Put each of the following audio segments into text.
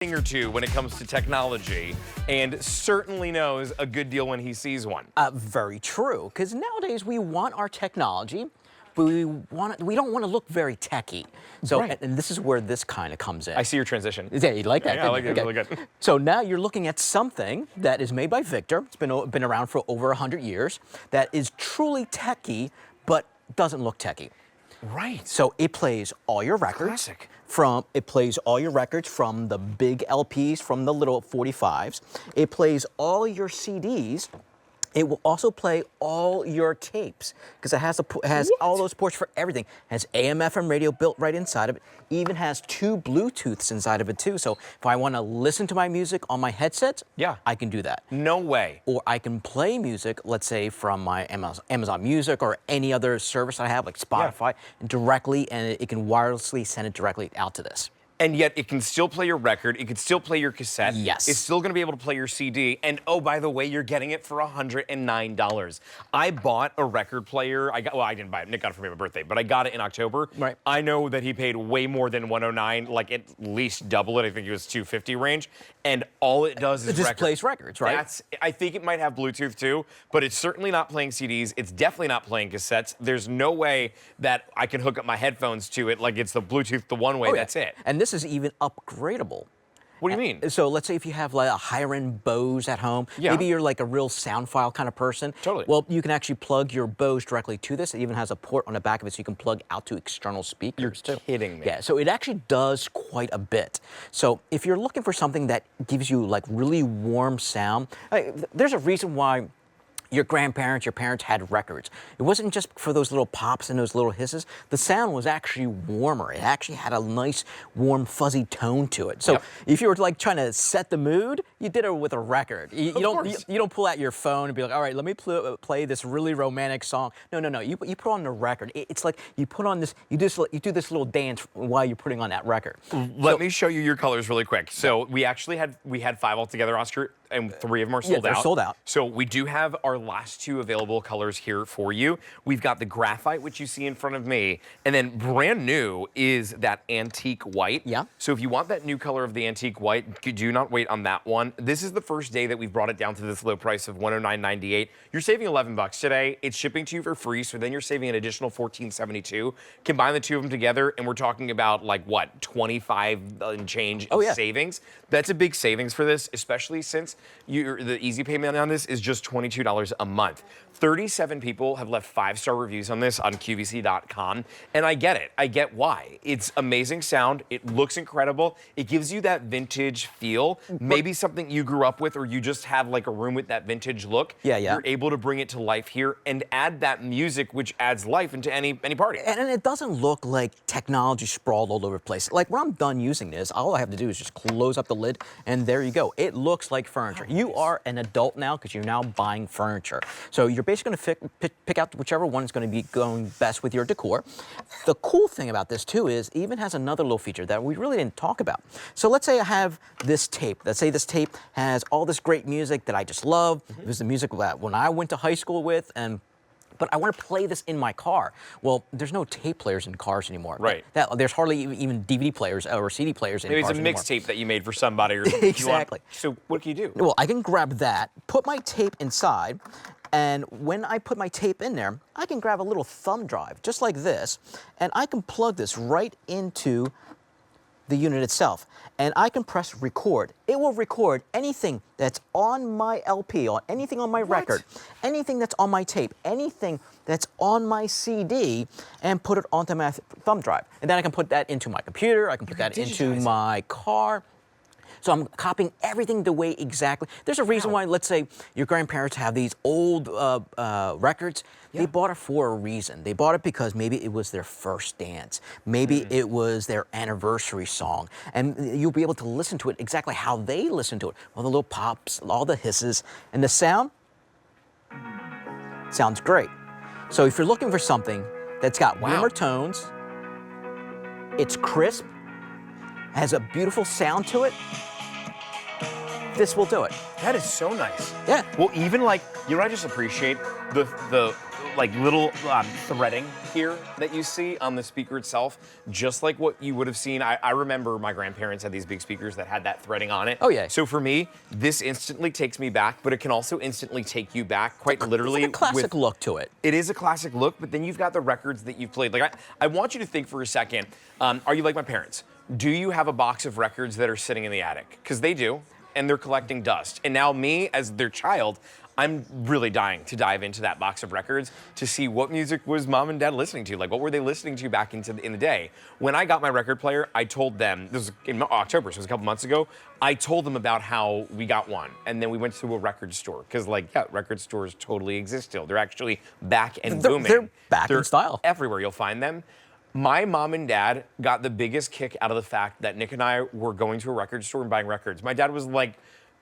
thing or two when it comes to technology, and certainly knows a good deal when he sees one. Very true, because nowadays we want our technology, but we don't want to look very techy. So, Right. and this is where this kind of comes in. I see your transition. Yeah, you like that? Yeah, I like it. Okay. Really good. So now you're looking at something that is made by Victor. It's been around for over 100 years. That is truly techy, but doesn't look techy. Right. So it plays all your records. Classic. It plays all your records from the big LPs, from the little 45s. It plays all your CDs. It will also play all your tapes because it has all those ports for everything. It has AM/FM radio built right inside of it. Even has 2 Bluetooths inside of it too. So if I want to listen to my music on my headsets, Yeah. I can do that. No way. Or I can play music, let's say from my Amazon Music or any other service I have, like Spotify, directly, and it can wirelessly send it directly out to this. And yet it can still play your record, it can still play your cassette. Yes. It's still gonna be able to play your CD. And oh, by the way, you're getting it for $109. I bought a record player. I didn't buy it. Nick got it for me on my birthday, but I got it in October. Right. I know that he paid way more than $109, like at least double it. I think it was $250 range. And all it does is It just plays records, right? I think it might have Bluetooth too, but it's certainly not playing CDs. It's definitely not playing cassettes. There's no way that I can hook up my headphones to it like it's the Bluetooth the one way. Oh, yeah. That's it. And this is even upgradable. What do you mean? So let's say if you have like a higher-end Bose at home, Yeah. maybe you're like a real sound file kind of person. Totally. Well, you can actually plug your Bose directly to this. It even has a port on the back of it so you can plug out to external speakers too. Kidding me. Yeah, so it actually does quite a bit. So if you're looking for something that gives you like really warm sound, there's a reason why your grandparents, your parents had records. It wasn't just for those little pops and those little hisses. The sound was actually warmer. It actually had a nice, warm, fuzzy tone to it. So if you were like trying to set the mood, you did it with a record. You don't pull out your phone and be like, all right, let me play this really romantic song. No. You put on the record. It's like you put on this, you do this little dance while you're putting on that record. Let me show you your colors really quick. So we actually had 5 altogether, Oscar, and 3 of them are sold out. Yeah, they're sold out. So we do have our last 2 available colors here for you. We've got the graphite, which you see in front of me, and then brand new is that antique white. Yeah. So if you want that new color of the antique white, do not wait on that one. This is the first day that we've brought it down to this low price of $109.98. You're saving $11 today. It's shipping to you for free, so then you're saving an additional $14.72. Combine the 2 of them together, and we're talking about like what, 25 and change savings. That's a big savings for this, especially since the easy payment on this is just $22 a month. 37 people have left 5-star reviews on this on QVC.com, and I get it. I get why. It's amazing sound. It looks incredible. It gives you that vintage feel. Maybe something you grew up with, or you just have like a room with that vintage look. Yeah. You're able to bring it to life here and add that music, which adds life into any party. And it doesn't look like technology sprawled all over the place. Like when I'm done using this, all I have to do is just close up the lid, and there you go. It looks like furniture. You are an adult now because you're now buying furniture. So you're basically going to pick out whichever one is going to be going best with your decor. The cool thing about this too is it even has another little feature that we really didn't talk about. So let's say I have this tape. Let's say this tape has all this great music that I just love. It was the music that when I went to high school with, but I want to play this in my car. Well, there's no tape players in cars anymore. Right. There's hardly even DVD players or CD players in Maybe cars it's a mixtape that you made for somebody or something. Exactly. So what can you do? Well, I can grab that, put my tape inside, and when I put my tape in there, I can grab a little thumb drive, just like this, and I can plug this right into the unit itself, and I can press record. It will record anything that's on my LP, or anything on my record, anything that's on my tape, anything that's on my CD, and put it onto my thumb drive. And then I can put that into my computer, I can put that into my car. So I'm copying everything the way exactly. There's a reason why, let's say, your grandparents have these old records. They bought it for a reason. They bought it because maybe it was their first dance. Maybe it was their anniversary song. And you'll be able to listen to it exactly how they listen to it. All the little pops, all the hisses, and the sound sounds great. So if you're looking for something that's got warmer tones, it's crisp, has a beautiful sound to it, this will do it. That is so nice. Yeah. Well, even like, you know what I just appreciate? The like little threading here that you see on the speaker itself, just like what you would have seen. I remember my grandparents had these big speakers that had that threading on it. Oh, yeah. So for me, this instantly takes me back, but it can also instantly take you back quite literally. It's like a classic look to it. It is a classic look, but then you've got the records that you've played. Like I want you to think for a second, are you like my parents? Do you have a box of records that are sitting in the attic? Because they do, and they're collecting dust. And now me, as their child, I'm really dying to dive into that box of records to see what music was mom and dad listening to. Like, what were they listening to back in the day? When I got my record player, I told them, this was in October, so it was a couple months ago, I told them about how we got one. And then we went to a record store. Because, like, yeah, record stores totally exist still. They're actually back and booming. They're back in style. Everywhere you'll find them. My mom and dad got the biggest kick out of the fact that Nick and I were going to a record store and buying records. My dad was like,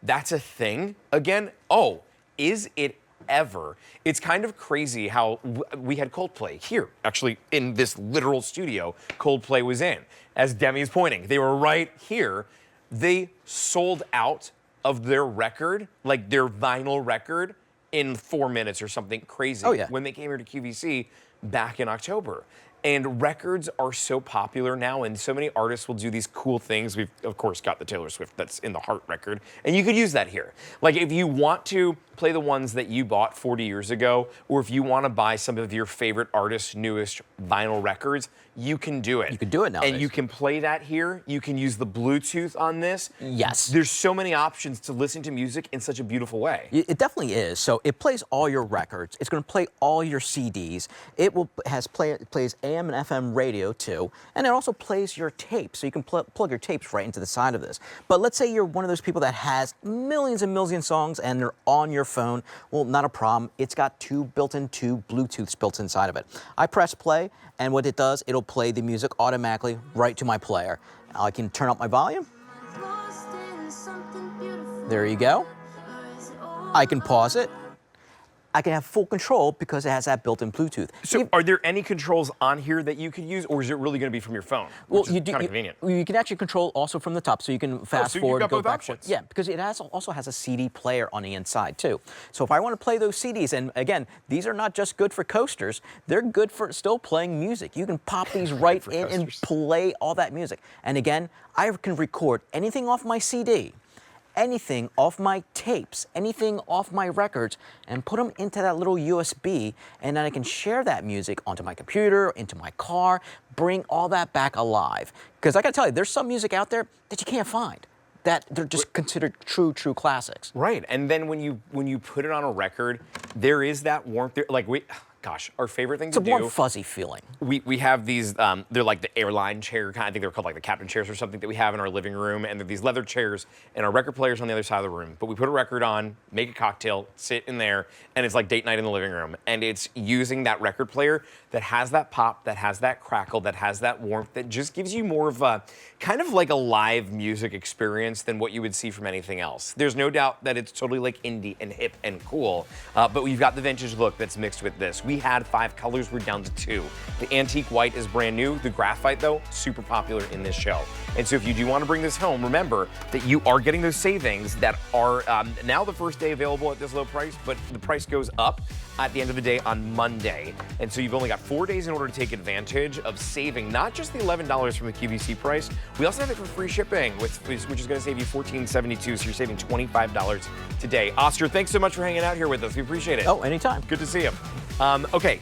that's a thing again? Oh, is it ever? It's kind of crazy how we had Coldplay here, actually in this literal studio. Coldplay was in. As Demi is pointing, they were right here. They sold out of their record, like their vinyl record, in 4 minutes or something crazy. Oh, yeah. When they came here to QVC back in October. And records are so popular now, and so many artists will do these cool things. We've, of course, got the Taylor Swift that's in the Heart record, and you could use that here. Like, if you want to play the ones that you bought 40 years ago, or if you want to buy some of your favorite artists' newest vinyl records, you can do it. You can do it nowadays. And you can play that here. You can use the Bluetooth on this. Yes. There's so many options to listen to music in such a beautiful way. It definitely is. So it plays all your records. It's going to play all your CDs. It plays AM and FM radio too, and it also plays your tapes. So you can plug your tapes right into the side of this. But let's say you're one of those people that has millions and millions of songs and they're on your phone. Well, not a problem. It's got two Bluetooths built inside of it. I press play, and what it does, it'll play the music automatically right to my player. I can turn up my volume. There you go. I can pause it. I can have full control because it has that built-in Bluetooth. So are there any controls on here that you could use, or is it really going to be from your phone? Well, Which is kind of convenient. You can actually control also from the top, so you can fast so you've forward, got go both back. options. Yeah, because it also has a CD player on the inside too. So if I want to play those CDs, and again, these are not just good for coasters; they're good for still playing music. You can pop these right in and play all that music. And again, I can record anything off my CD, anything off my tapes, anything off my records, and put them into that little USB, and then I can share that music onto my computer, into my car, bring all that back alive. Because I gotta tell you, there's some music out there that you can't find, that they're just considered true classics. Right, and then when you put it on a record, there is that warmth there. Like gosh, our favorite thing to do. It's a warm, fuzzy feeling. We have these, they're like the airline chair kind. I think they're called like the captain chairs or something that we have in our living room. And they're these leather chairs, and our record player's on the other side of the room. But we put a record on, make a cocktail, sit in there, and it's like date night in the living room. And it's using that record player that has that pop, that has that crackle, that has that warmth, that just gives you more of a kind of like a live music experience than what you would see from anything else. There's no doubt that it's totally like indie and hip and cool, but we've got the vintage look that's mixed with this. We had 5 colors, we're down to 2. The antique white is brand new. The graphite, though, super popular in this show. And so if you do want to bring this home, remember that you are getting those savings that are now the first day available at this low price, but the price goes up at the end of the day on Monday. And so you've only got 4 days in order to take advantage of saving not just the $11 from the QVC price, we also have it for free shipping, which is going to save you $14.72, so you're saving $25 today. Oscar, thanks so much for hanging out here with us. We appreciate it. Oh, anytime. Good to see you. Okay.